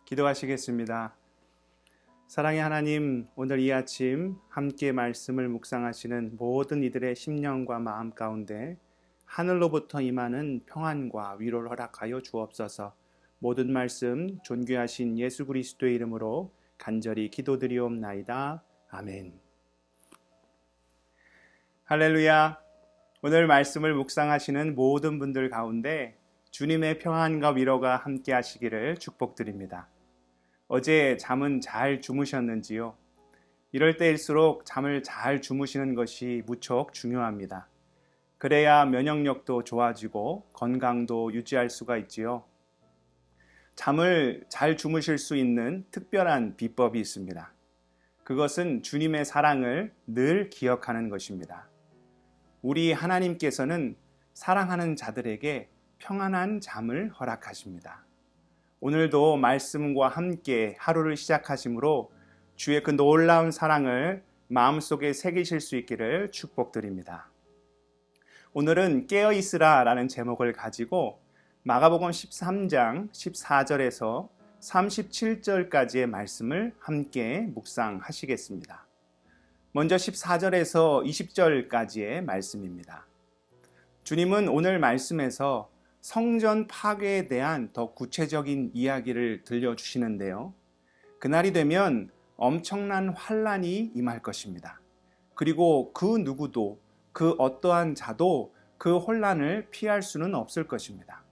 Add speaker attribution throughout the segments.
Speaker 1: 기도하시겠습니다. 사랑의 하나님, 오늘 이 아침 함께 말씀을 묵상하시는 모든 이들의 심령과 마음 가운데 하늘로부터 임하는 평안과 위로를 허락하여 주옵소서. 모든 말씀 존귀하신 예수 그리스도의 이름으로 간절히 기도드리옵나이다. 아멘. 할렐루야. 오늘 말씀을 묵상하시는 모든 분들 가운데 주님의 평안과 위로가 함께 하시기를 축복드립니다. 어제 잠은 잘 주무셨는지요? 이럴 때일수록 잠을 잘 주무시는 것이 무척 중요합니다. 그래야 면역력도 좋아지고 건강도 유지할 수가 있지요. 잠을 잘 주무실 수 있는 특별한 비법이 있습니다. 그것은 주님의 사랑을 늘 기억하는 것입니다. 우리 하나님께서는 사랑하는 자들에게 평안한 잠을 허락하십니다. 오늘도 말씀과 함께 하루를 시작하심으로 주의 그 놀라운 사랑을 마음속에 새기실 수 있기를 축복드립니다. 오늘은 깨어있으라 라는 제목을 가지고 마가복음 13장 14절에서 37절까지의 말씀을 함께 묵상하시겠습니다. 먼저 14절에서 20절까지의 말씀입니다. 주님은 오늘 말씀에서 성전 파괴에 대한 더 구체적인 이야기를 들려주시는데요. 그날이 되면 엄청난 환란이 임할 것입니다. 그리고 그 누구도, 그 어떠한 자도 그 혼란을 피할 수는 없을 것입니다.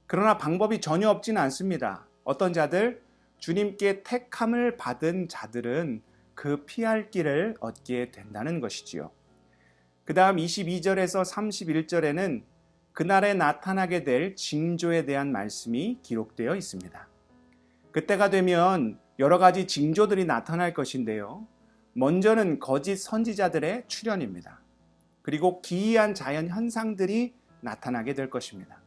Speaker 1: 그러나 방법이 전혀 없지는 않습니다. 어떤 자들, 주님께 택함을 받은 자들은 그 피할 길을 얻게 된다는 것이지요. 그 다음 22절에서 31절에는 그날에 나타나게 될 징조에 대한 말씀이 기록되어 있습니다. 그때가 되면 여러 가지 징조들이 나타날 것인데요. 먼저는 거짓 선지자들의 출현입니다. 그리고 기이한 자연 현상들이 나타나게 될 것입니다.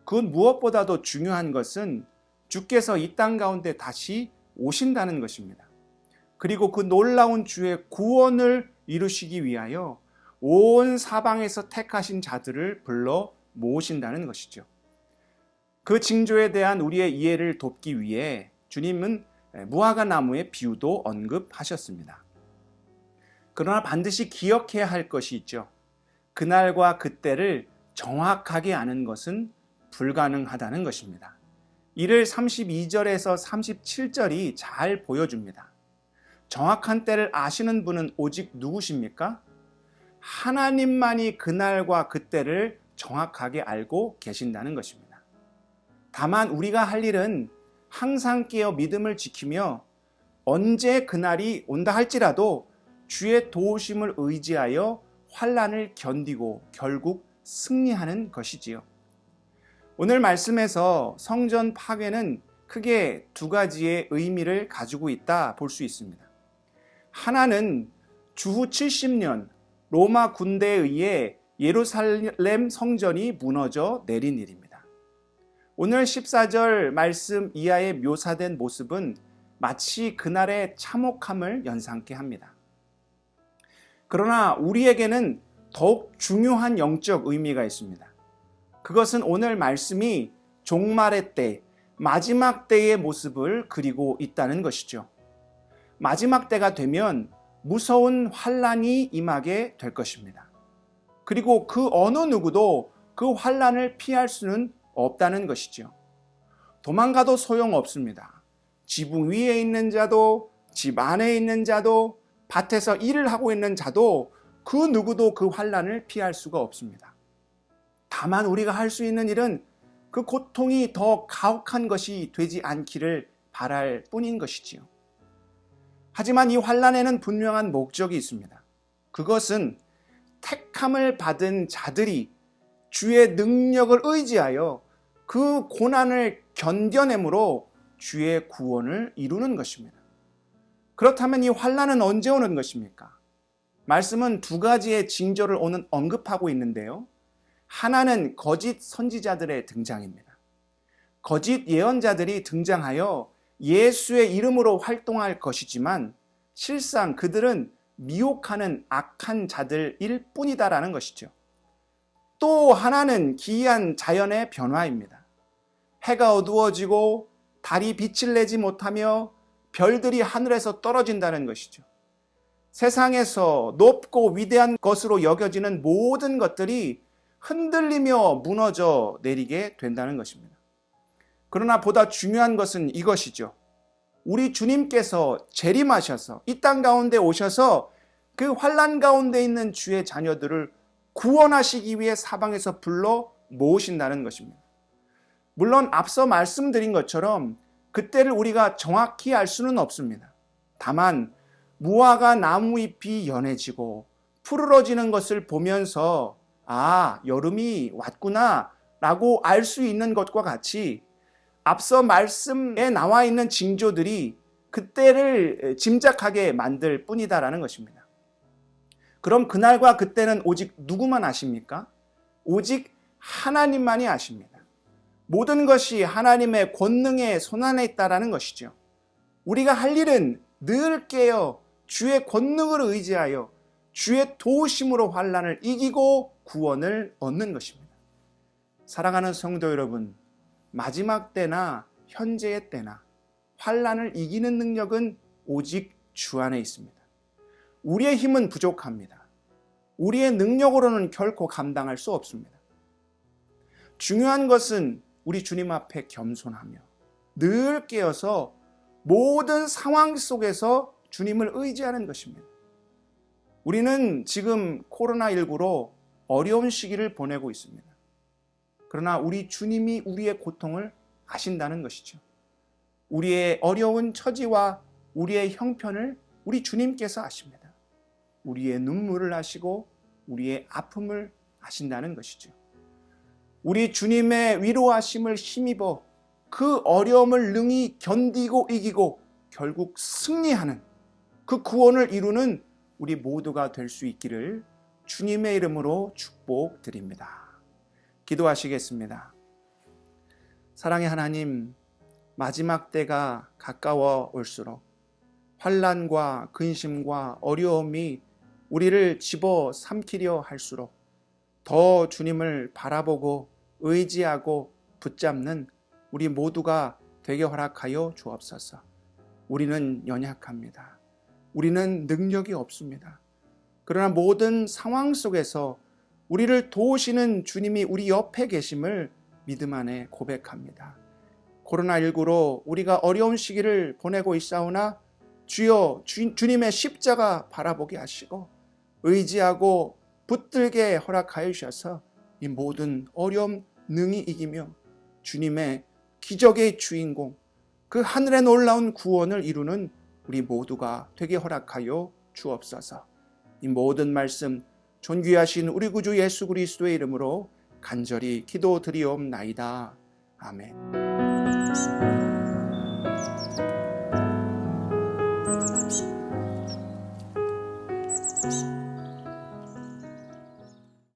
Speaker 1: 그 무엇보다도 중요한 것은 주께서 이 땅 가운데 다시 오신다는 것입니다. 그리고 그 놀라운 주의 구원을 이루시기 위하여 온 사방에서 택하신 자들을 불러 모으신다는 것이죠. 그 징조에 대한 우리의 이해를 돕기 위해 주님은 무화과 나무의 비유도 언급하셨습니다. 그러나 반드시 기억해야 할 것이 있죠. 그날과 그때를 정확하게 아는 것은 불가능하다는 것입니다. 이를 32절에서 37절이 잘 보여줍니다. 정확한 때를 아시는 분은 오직 누구십니까? 하나님만이 그날과 그때를 정확하게 알고 계신다는 것입니다. 다만 우리가 할 일은 항상 깨어 믿음을 지키며 언제 그날이 온다 할지라도 주의 도우심을 의지하여 환난을 견디고 결국 승리하는 것이지요. 오늘 말씀에서 성전 파괴는 크게 두 가지의 의미를 가지고 있다 볼 수 있습니다. 하나는 주후 70년 로마 군대에 의해 예루살렘 성전이 무너져 내린 일입니다. 오늘 14절 말씀 이하에 묘사된 모습은 마치 그날의 참혹함을 연상케 합니다. 그러나 우리에게는 더욱 중요한 영적 의미가 있습니다. 그것은 오늘 말씀이 종말의 때, 마지막 때의 모습을 그리고 있다는 것이죠. 마지막 때가 되면 무서운 환란이 임하게 될 것입니다. 그리고 그 어느 누구도 그 환란을 피할 수는 없다는 것이죠. 도망가도 소용없습니다. 지붕 위에 있는 자도, 집 안에 있는 자도, 밭에서 일을 하고 있는 자도 그 누구도 그 환란을 피할 수가 없습니다. 다만 우리가 할 수 있는 일은 그 고통이 더 가혹한 것이 되지 않기를 바랄 뿐인 것이지요. 하지만 이 환란에는 분명한 목적이 있습니다. 그것은 택함을 받은 자들이 주의 능력을 의지하여 그 고난을 견뎌내므로 주의 구원을 이루는 것입니다. 그렇다면 이 환란은 언제 오는 것입니까? 말씀은 두 가지의 징조를 오늘 언급하고 있는데요. 하나는 거짓 선지자들의 등장입니다. 거짓 예언자들이 등장하여 예수의 이름으로 활동할 것이지만 실상 그들은 미혹하는 악한 자들일 뿐이다라는 것이죠. 또 하나는 기이한 자연의 변화입니다. 해가 어두워지고 달이 빛을 내지 못하며 별들이 하늘에서 떨어진다는 것이죠. 세상에서 높고 위대한 것으로 여겨지는 모든 것들이 흔들리며 무너져 내리게 된다는 것입니다. 그러나 보다 중요한 것은 이것이죠. 우리 주님께서 재림하셔서 이 땅 가운데 오셔서 그 환난 가운데 있는 주의 자녀들을 구원하시기 위해 사방에서 불러 모으신다는 것입니다. 물론 앞서 말씀드린 것처럼 그때를 우리가 정확히 알 수는 없습니다. 다만 무화과 나무잎이 연해지고 푸르러지는 것을 보면서 여름이 왔구나 라고 알 수 있는 것과 같이 앞서 말씀에 나와 있는 징조들이 그때를 짐작하게 만들 뿐이다라는 것입니다. 그럼 그날과 그때는 오직 누구만 아십니까? 오직 하나님만이 아십니다. 모든 것이 하나님의 권능의 손안에 있다라는 것이죠. 우리가 할 일은 늘 깨어 주의 권능을 의지하여 주의 도우심으로 환난을 이기고 구원을 얻는 것입니다. 사랑하는 성도 여러분, 마지막 때나 현재의 때나 환난을 이기는 능력은 오직 주 안에 있습니다. 우리의 힘은 부족합니다. 우리의 능력으로는 결코 감당할 수 없습니다. 중요한 것은 우리 주님 앞에 겸손하며 늘 깨어서 모든 상황 속에서 주님을 의지하는 것입니다. 우리는 지금 코로나19로 어려운 시기를 보내고 있습니다. 그러나 우리 주님이 우리의 고통을 아신다는 것이죠. 우리의 어려운 처지와 우리의 형편을 우리 주님께서 아십니다. 우리의 눈물을 아시고 우리의 아픔을 아신다는 것이죠. 우리 주님의 위로하심을 힘입어 그 어려움을 능히 견디고 이기고 결국 승리하는 그 구원을 이루는 우리 모두가 될 수 있기를 주님의 이름으로 축복드립니다. 기도하시겠습니다. 사랑의 하나님, 마지막 때가 가까워 올수록 환난과 근심과 어려움이 우리를 집어삼키려 할수록 더 주님을 바라보고 의지하고 붙잡는 우리 모두가 되게 허락하여 주옵소서. 우리는 연약합니다. 우리는 능력이 없습니다. 그러나 모든 상황 속에서 우리를 도우시는 주님이 우리 옆에 계심을 믿음 안에 고백합니다. 코로나19로 우리가 어려운 시기를 보내고 있사오나 주여 주님의 십자가 바라보게 하시고 의지하고 붙들게 허락하여 주셔서 이 모든 어려움 능히 이기며 주님의 기적의 주인공 그 하늘의 놀라운 구원을 이루는 우리 모두가 되게 허락하여 주옵소서. 이 모든 말씀 존귀하신 우리 구주 예수 그리스도의 이름으로 간절히 기도드리옵나이다. 아멘.